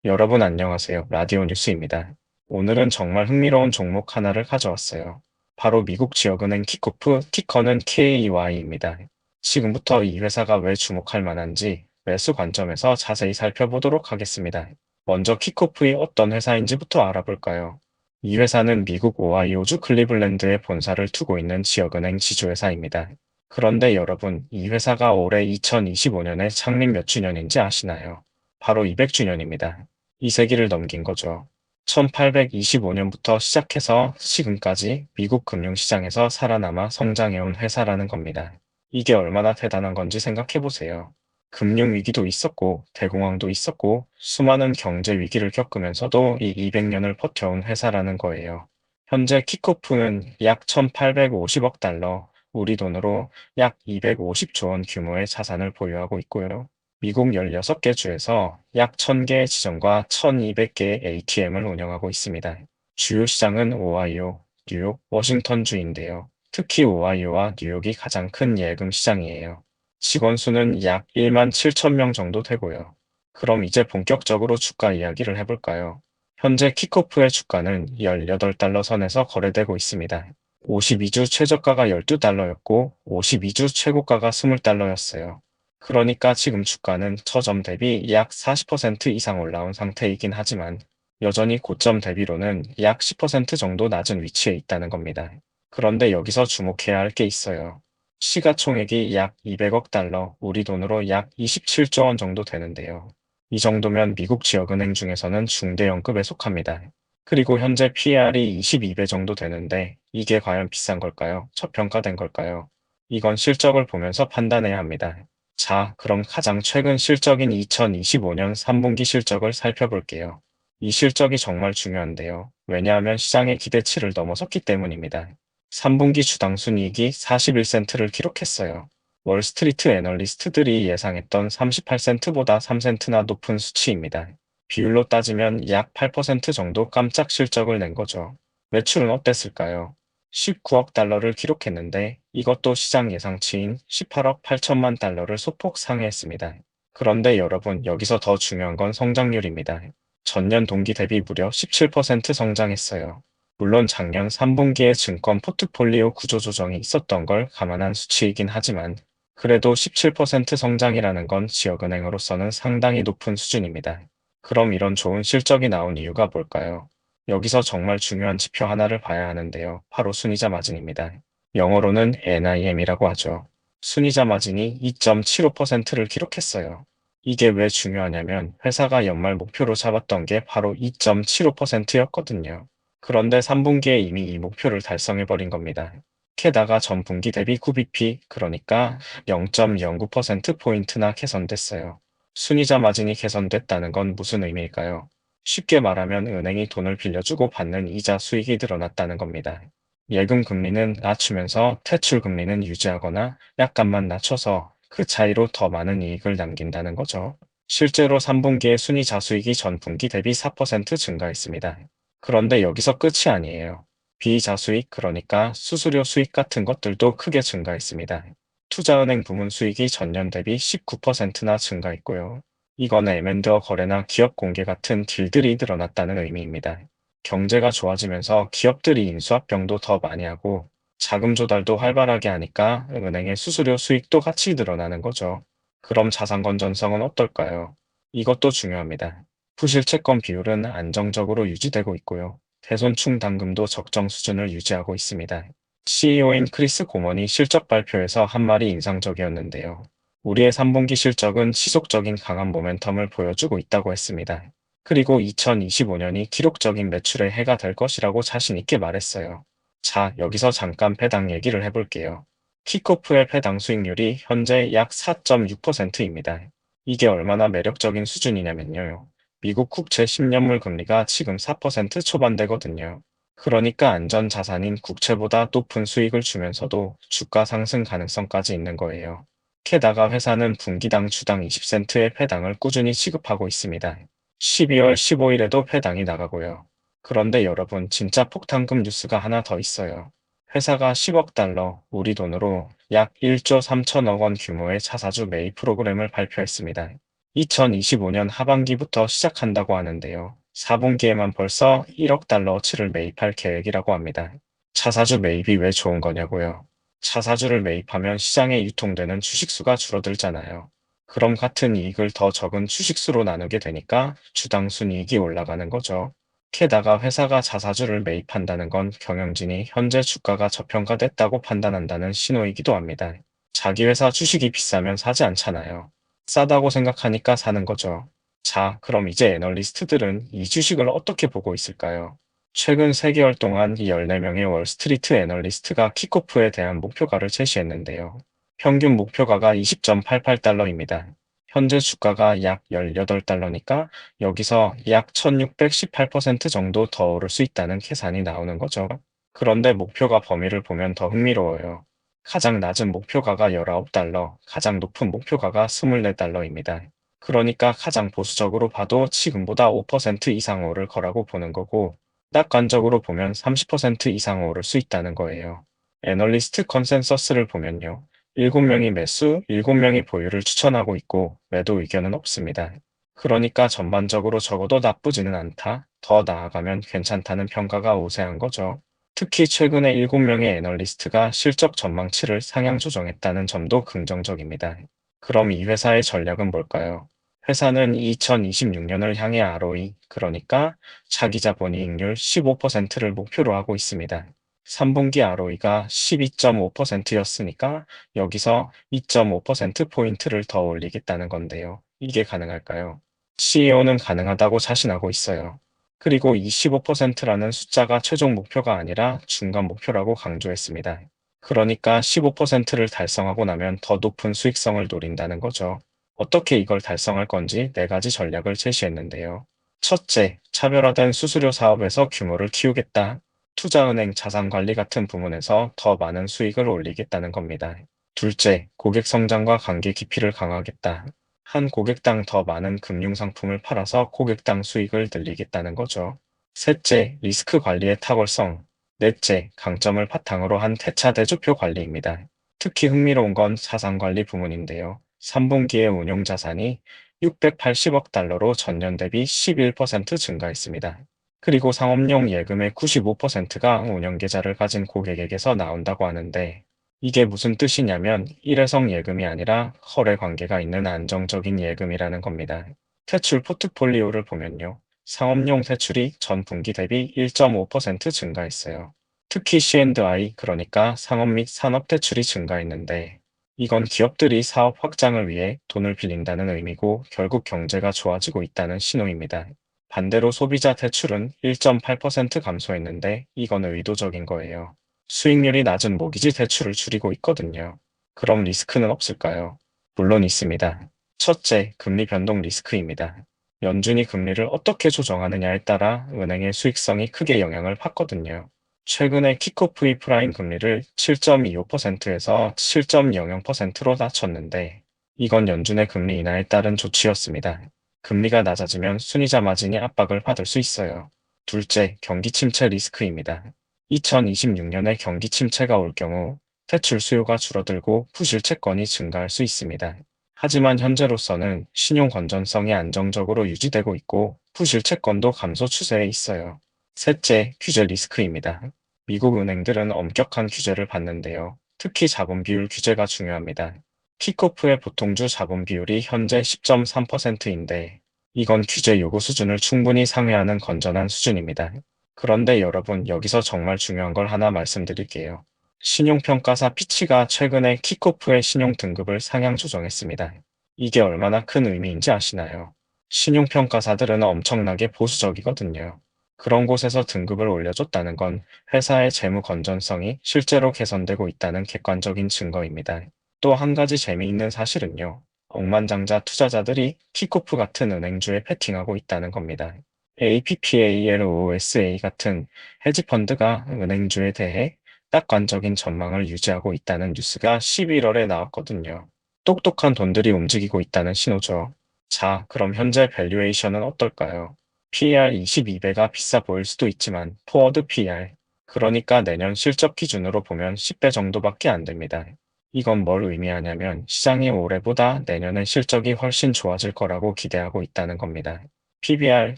여러분 안녕하세요. 라디오 뉴스입니다. 오늘은 정말 흥미로운 종목 하나를 가져왔어요. 바로 미국 지역은행 킥오프, 티커는 KEY입니다. 지금부터 이 회사가 왜 주목할 만한지 매수 관점에서 자세히 살펴보도록 하겠습니다. 먼저 킥오프이 어떤 회사인지부터 알아볼까요? 이 회사는 미국 오하이오주 클리블랜드에 본사를 두고 있는 지역은행 지주회사입니다. 그런데 여러분, 이 회사가 올해 2025년에 창립 몇 주년인지 아시나요? 바로 200주년입니다. 이 세기를 넘긴 거죠. 1825년부터 시작해서 지금까지 미국 금융시장에서 살아남아 성장해온 회사라는 겁니다. 이게 얼마나 대단한 건지 생각해 보세요. 금융위기도 있었고, 대공황도 있었고, 수많은 경제 위기를 겪으면서도 이 200년을 버텨온 회사라는 거예요. 현재 킥오프는 약 1850억 달러, 우리 돈으로 약 250조 원 규모의 자산을 보유하고 있고요. 미국 16개 주에서 약 1000개의 지점과 1200개의 ATM을 운영하고 있습니다. 주요 시장은 오하이오, 뉴욕, 워싱턴 주인데요. 특히 오하이오와 뉴욕이 가장 큰 예금 시장이에요. 직원 수는 약 1만 7천 명 정도 되고요. 그럼 이제 본격적으로 주가 이야기를 해볼까요? 현재 킥오프의 주가는 18달러 선에서 거래되고 있습니다. 52주 최저가가 12달러였고 52주 최고가가 20달러였어요. 그러니까 지금 주가는 저점 대비 약 40% 이상 올라온 상태이긴 하지만 여전히 고점 대비로는 약 10% 정도 낮은 위치에 있다는 겁니다. 그런데 여기서 주목해야 할 게 있어요. 시가총액이 약 200억 달러, 우리 돈으로 약 27조 원 정도 되는데요. 이 정도면 미국 지역은행 중에서는 중대형급에 속합니다. 그리고 현재 PR이 22배 정도 되는데 이게 과연 비싼 걸까요? 저평가된 걸까요? 이건 실적을 보면서 판단해야 합니다. 자, 그럼 가장 최근 실적인 2025년 3분기 실적을 살펴볼게요. 이 실적이 정말 중요한데요. 왜냐하면 시장의 기대치를 넘어섰기 때문입니다. 3분기 주당 순이익이 41센트를 기록했어요. 월스트리트 애널리스트들이 예상했던 38센트보다 3센트나 높은 수치입니다. 비율로 따지면 약 8% 정도 깜짝 실적을 낸 거죠. 매출은 어땠을까요? 19억 달러를 기록했는데 이것도 시장 예상치인 18억 8천만 달러를 소폭 상회했습니다. 그런데 여러분, 여기서 더 중요한 건 성장률입니다. 전년 동기 대비 무려 17% 성장했어요. 물론 작년 3분기에 증권 포트폴리오 구조 조정이 있었던 걸 감안한 수치이긴 하지만 그래도 17% 성장이라는 건 지역은행으로서는 상당히 높은 수준입니다. 그럼 이런 좋은 실적이 나온 이유가 뭘까요? 여기서 정말 중요한 지표 하나를 봐야 하는데요. 바로 순이자 마진입니다. 영어로는 NIM이라고 하죠. 순이자 마진이 2.75%를 기록했어요. 이게 왜 중요하냐면 회사가 연말 목표로 잡았던 게 바로 2.75%였거든요. 그런데 3분기에 이미 이 목표를 달성해버린 겁니다. 게다가 전분기 대비 9bp, 그러니까 0.09%포인트나 개선됐어요. 순이자 마진이 개선됐다는 건 무슨 의미일까요? 쉽게 말하면 은행이 돈을 빌려주고 받는 이자 수익이 늘어났다는 겁니다. 예금 금리는 낮추면서 대출 금리는 유지하거나 약간만 낮춰서 그 차이로 더 많은 이익을 남긴다는 거죠. 실제로 3분기에 순이자 수익이 전분기 대비 4% 증가했습니다. 그런데 여기서 끝이 아니에요. 비이자 수익, 그러니까 수수료 수익 같은 것들도 크게 증가했습니다. 투자은행 부문 수익이 전년 대비 19%나 증가했고요. 이건 M&A 거래나 기업 공개 같은 딜들이 늘어났다는 의미입니다. 경제가 좋아지면서 기업들이 인수합병도 더 많이 하고 자금 조달도 활발하게 하니까 은행의 수수료 수익도 같이 늘어나는 거죠. 그럼 자산 건전성은 어떨까요? 이것도 중요합니다. 부실채권 비율은 안정적으로 유지되고 있고요. 대손충 당금도 적정 수준을 유지하고 있습니다. CEO인 크리스 고먼이 실적 발표에서 한 말이 인상적이었는데요. 우리의 3분기 실적은 지속적인 강한 모멘텀을 보여주고 있다고 했습니다. 그리고 2025년이 기록적인 매출의 해가 될 것이라고 자신 있게 말했어요. 자, 여기서 잠깐 배당 얘기를 해볼게요. 킥오프의 배당 수익률이 현재 약 4.6%입니다. 이게 얼마나 매력적인 수준이냐면요. 미국 국채 10년물 금리가 지금 4% 초반대거든요. 그러니까 안전 자산인 국채보다 높은 수익을 주면서도 주가 상승 가능성까지 있는 거예요. 게다가 회사는 분기당 주당 20센트의 배당을 꾸준히 지급하고 있습니다. 12월 15일에도 배당이 나가고요. 그런데 여러분, 진짜 폭탄금 뉴스가 하나 더 있어요. 회사가 10억 달러, 우리 돈으로 약 1조 3천억 원 규모의 자사주 매입 프로그램을 발표했습니다. 2025년 하반기부터 시작한다고 하는데요. 4분기에만 벌써 1억 달러어치를 매입할 계획이라고 합니다. 차사주 매입이 왜 좋은 거냐고요? 차사주를 매입하면 시장에 유통되는 주식수가 줄어들잖아요. 그럼 같은 이익을 더 적은 주식수로 나누게 되니까 주당 순이익이 올라가는 거죠. 게다가 회사가 자사주를 매입한다는 건 경영진이 현재 주가가 저평가됐다고 판단한다는 신호이기도 합니다. 자기 회사 주식이 비싸면 사지 않잖아요. 싸다고 생각하니까 사는 거죠. 자, 그럼 이제 애널리스트들은 이 주식을 어떻게 보고 있을까요? 최근 3개월 동안 이 14명의 월스트리트 애널리스트가 킥오프에 대한 목표가를 제시했는데요. 평균 목표가가 20.88달러입니다. 현재 주가가 약 18달러니까 여기서 약 1618% 정도 더 오를 수 있다는 계산이 나오는 거죠. 그런데 목표가 범위를 보면 더 흥미로워요. 가장 낮은 목표가가 19달러, 가장 높은 목표가가 24달러입니다. 그러니까 가장 보수적으로 봐도 지금보다 5% 이상 오를 거라고 보는 거고, 낙관적으로 보면 30% 이상 오를 수 있다는 거예요. 애널리스트 컨센서스를 보면요. 7명이 매수, 7명이 보유를 추천하고 있고 매도 의견은 없습니다. 그러니까 전반적으로 적어도 나쁘지는 않다, 더 나아가면 괜찮다는 평가가 우세한 거죠. 특히 최근에 7명의 애널리스트가 실적 전망치를 상향 조정했다는 점도 긍정적입니다. 그럼 이 회사의 전략은 뭘까요? 회사는 2026년을 향해 ROE, 그러니까 차기자본이익률 15%를 목표로 하고 있습니다. 3분기 ROE가 12.5%였으니까 여기서 2.5%포인트를 더 올리겠다는 건데요. 이게 가능할까요? CEO는 가능하다고 자신하고 있어요. 그리고 이 15%라는 숫자가 최종 목표가 아니라 중간 목표라고 강조했습니다. 그러니까 15%를 달성하고 나면 더 높은 수익성을 노린다는 거죠. 어떻게 이걸 달성할 건지 4가지 전략을 제시했는데요. 첫째, 차별화된 수수료 사업에서 규모를 키우겠다. 투자은행, 자산관리 같은 부문에서 더 많은 수익을 올리겠다는 겁니다. 둘째, 고객 성장과 관계 깊이를 강화하겠다. 한 고객당 더 많은 금융상품을 팔아서 고객당 수익을 늘리겠다는 거죠. 셋째, 리스크 관리의 탁월성. 넷째, 강점을 바탕으로 한 대차대조표 관리입니다. 특히 흥미로운 건 자산관리 부문인데요. 3분기에 운용자산이 680억 달러로 전년 대비 11% 증가했습니다. 그리고 상업용 예금의 95%가 운영계좌를 가진 고객에게서 나온다고 하는데, 이게 무슨 뜻이냐면 일회성 예금이 아니라 거래 관계가 있는 안정적인 예금이라는 겁니다. 대출 포트폴리오를 보면요. 상업용 대출이 전 분기 대비 1.5% 증가했어요. 특히 C&I, 그러니까 상업 및 산업 대출이 증가했는데, 이건 기업들이 사업 확장을 위해 돈을 빌린다는 의미고 결국 경제가 좋아지고 있다는 신호입니다. 반대로 소비자 대출은 1.8% 감소했는데 이건 의도적인 거예요. 수익률이 낮은 모기지 대출을 줄이고 있거든요. 그럼 리스크는 없을까요? 물론 있습니다. 첫째, 금리 변동 리스크입니다. 연준이 금리를 어떻게 조정하느냐에 따라 은행의 수익성이 크게 영향을 받거든요. 최근에 킥오프 프라임 금리를 7.25%에서 7.00%로 낮췄는데, 이건 연준의 금리 인하에 따른 조치였습니다. 금리가 낮아지면 순이자 마진이 압박을 받을 수 있어요. 둘째, 경기 침체 리스크입니다. 2026년에 경기 침체가 올 경우 대출 수요가 줄어들고 부실채권이 증가할 수 있습니다. 하지만 현재로서는 신용 건전성이 안정적으로 유지되고 있고 부실채권도 감소 추세에 있어요. 셋째, 규제 리스크입니다. 미국 은행들은 엄격한 규제를 받는데요. 특히 자본 비율 규제가 중요합니다. 킥오프의 보통주 자본 비율이 현재 10.3%인데 이건 규제 요구 수준을 충분히 상회하는 건전한 수준입니다. 그런데 여러분, 여기서 정말 중요한 걸 하나 말씀드릴게요. 신용평가사 피치가 최근에 킥오프의 신용 등급을 상향 조정했습니다. 이게 얼마나 큰 의미인지 아시나요? 신용평가사들은 엄청나게 보수적이거든요. 그런 곳에서 등급을 올려줬다는 건 회사의 재무 건전성이 실제로 개선되고 있다는 객관적인 증거입니다. 또 한 가지 재미있는 사실은요. 억만장자 투자자들이 킥오프 같은 은행주에 베팅하고 있다는 겁니다. APPALOSA 같은 헤지펀드가 은행주에 대해 낙관적인 전망을 유지하고 있다는 뉴스가 11월에 나왔거든요. 똑똑한 돈들이 움직이고 있다는 신호죠. 자, 그럼 현재 밸류에이션은 어떨까요? PER 22배가 비싸 보일 수도 있지만 포워드 PER, 그러니까 내년 실적 기준으로 보면 10배 정도밖에 안 됩니다. 이건 뭘 의미하냐면 시장이 올해보다 내년엔 실적이 훨씬 좋아질 거라고 기대하고 있다는 겁니다. PBR,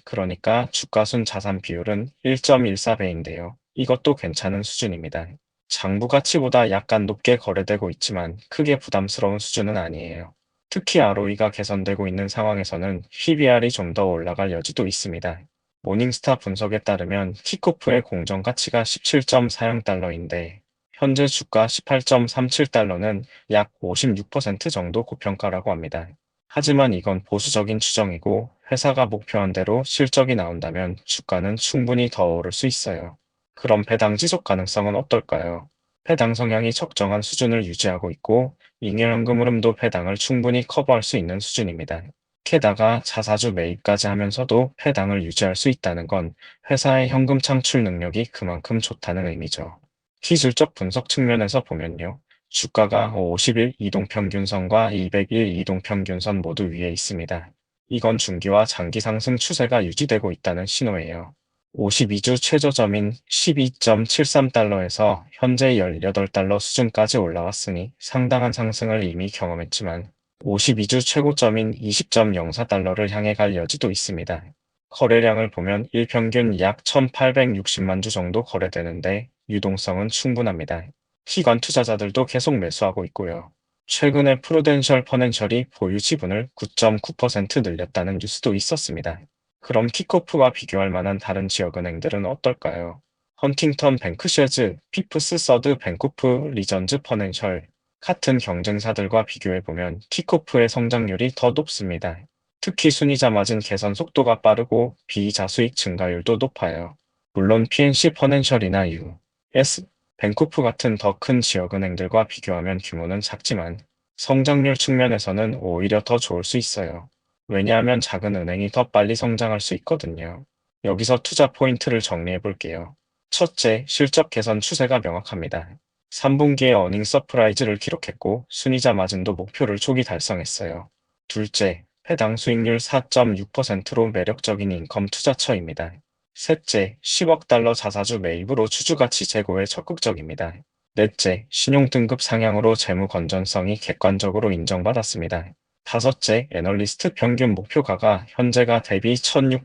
그러니까 주가순 자산 비율은 1.14배인데요. 이것도 괜찮은 수준입니다. 장부 가치보다 약간 높게 거래되고 있지만 크게 부담스러운 수준은 아니에요. 특히 ROE가 개선되고 있는 상황에서는 PBR이 좀 더 올라갈 여지도 있습니다. 모닝스타 분석에 따르면 킥오프의 공정 가치가 17.40달러인데 현재 주가 18.37달러는 약 56% 정도 고평가라고 합니다. 하지만 이건 보수적인 추정이고 회사가 목표한 대로 실적이 나온다면 주가는 충분히 더 오를 수 있어요. 그럼 배당 지속 가능성은 어떨까요? 배당 성향이 적정한 수준을 유지하고 있고 잉여현금 흐름도 배당을 충분히 커버할 수 있는 수준입니다. 게다가 자사주 매입까지 하면서도 배당을 유지할 수 있다는 건 회사의 현금 창출 능력이 그만큼 좋다는 의미죠. 기술적 분석 측면에서 보면요. 주가가 50일 이동평균선과 200일 이동평균선 모두 위에 있습니다. 이건 중기와 장기 상승 추세가 유지되고 있다는 신호예요. 52주 최저점인 12.73달러에서 현재 18달러 수준까지 올라왔으니 상당한 상승을 이미 경험했지만 52주 최고점인 20.04달러를 향해 갈 여지도 있습니다. 거래량을 보면 일평균 약 1860만 주 정도 거래되는데 유동성은 충분합니다. 기관 투자자들도 계속 매수하고 있고요. 최근에 프루덴셜 퍼넨셜이 보유 지분을 9.9% 늘렸다는 뉴스도 있었습니다. 그럼 킥오프와 비교할 만한 다른 지역은행들은 어떨까요? 헌팅턴 뱅크쉐즈, 피프스 서드 뱅코프, 리전즈 퍼넨셜 같은 경쟁사들과 비교해보면 킥오프의 성장률이 더 높습니다. 특히 순이자 마진 개선 속도가 빠르고 비이자 수익 증가율도 높아요. 물론 PNC 퍼넨셜이나 U.S. 뱅코프 같은 더 큰 지역은행들과 비교하면 규모는 작지만 성장률 측면에서는 오히려 더 좋을 수 있어요. 왜냐하면 작은 은행이 더 빨리 성장할 수 있거든요. 여기서 투자 포인트를 정리해 볼게요. 첫째, 실적 개선 추세가 명확합니다. 3분기에 어닝 서프라이즈를 기록했고 순이자 마진도 목표를 초기 달성했어요. 둘째, 해당 수익률 4.6%로 매력적인 인컴 투자처입니다. 셋째, 10억 달러 자사주 매입으로 주주가치 제고에 적극적입니다. 넷째, 신용등급 상향으로 재무 건전성이 객관적으로 인정받았습니다. 다섯째, 애널리스트 평균 목표가가 현재가 대비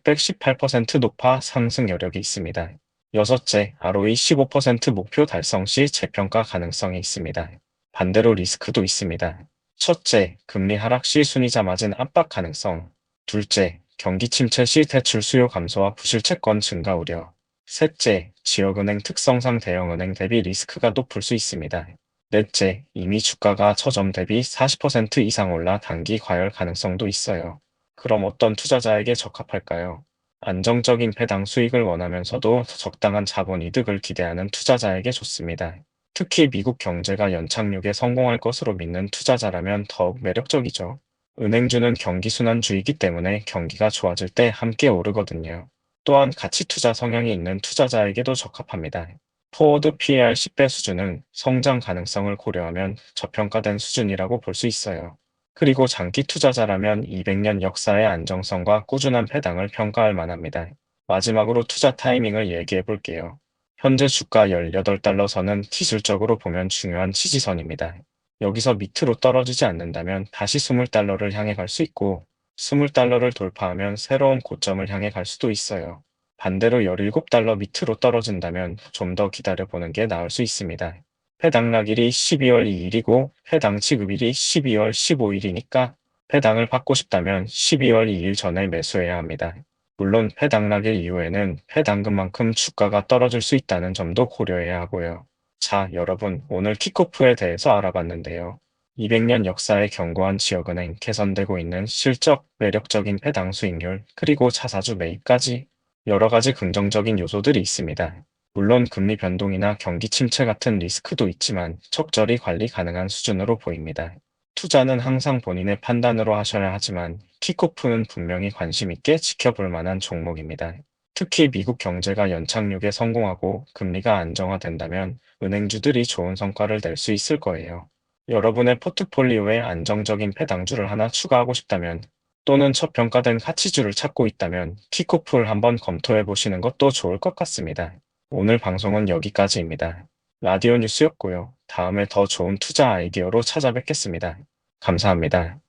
1618% 높아 상승 여력이 있습니다. 여섯째, ROE 15% 목표 달성 시 재평가 가능성이 있습니다. 반대로 리스크도 있습니다. 첫째, 금리 하락 시 순이자 마진 압박 가능성. 둘째, 경기 침체 시 대출 수요 감소와 부실채권 증가 우려. 셋째, 지역은행 특성상 대형은행 대비 리스크가 높을 수 있습니다. 넷째, 이미 주가가 저점 대비 40% 이상 올라 단기 과열 가능성도 있어요. 그럼 어떤 투자자에게 적합할까요? 안정적인 배당 수익을 원하면서도 적당한 자본 이득을 기대하는 투자자에게 좋습니다. 특히 미국 경제가 연착륙에 성공할 것으로 믿는 투자자라면 더욱 매력적이죠. 은행주는 경기순환주이기 때문에 경기가 좋아질 때 함께 오르거든요. 또한 가치 투자 성향이 있는 투자자에게도 적합합니다. 포워드 PER 10배 수준은 성장 가능성을 고려하면 저평가된 수준이라고 볼 수 있어요. 그리고 장기 투자자라면 200년 역사의 안정성과 꾸준한 배당을 평가할 만합니다. 마지막으로 투자 타이밍을 얘기해 볼게요. 현재 주가 18달러 선은 기술적으로 보면 중요한 지지선입니다. 여기서 밑으로 떨어지지 않는다면 다시 20달러를 향해 갈 수 있고 20달러를 돌파하면 새로운 고점을 향해 갈 수도 있어요. 반대로 17달러 밑으로 떨어진다면 좀 더 기다려보는 게 나을 수 있습니다. 해당 낙일이 12월 2일이고 해당 지급일이 12월 15일이니까 해당을 받고 싶다면 12월 2일 전에 매수해야 합니다. 물론 해당 낙일 이후에는 해당금만큼 주가가 떨어질 수 있다는 점도 고려해야 하고요. 자, 여러분, 오늘 킥오프에 대해서 알아봤는데요. 200년 역사의 견고한 지역은행, 개선되고 있는 실적, 매력적인 배당 수익률, 그리고 자사주 매입까지 여러 가지 긍정적인 요소들이 있습니다. 물론 금리 변동이나 경기 침체 같은 리스크도 있지만 적절히 관리 가능한 수준으로 보입니다. 투자는 항상 본인의 판단으로 하셔야 하지만 킥오프는 분명히 관심 있게 지켜볼 만한 종목입니다. 특히 미국 경제가 연착륙에 성공하고 금리가 안정화된다면 은행주들이 좋은 성과를 낼 수 있을 거예요. 여러분의 포트폴리오에 안정적인 배당주를 하나 추가하고 싶다면 또는 저평가된 가치주를 찾고 있다면 킥오프를 한번 검토해 보시는 것도 좋을 것 같습니다. 오늘 방송은 여기까지입니다. 라디오 뉴스였고요. 다음에 더 좋은 투자 아이디어로 찾아뵙겠습니다. 감사합니다.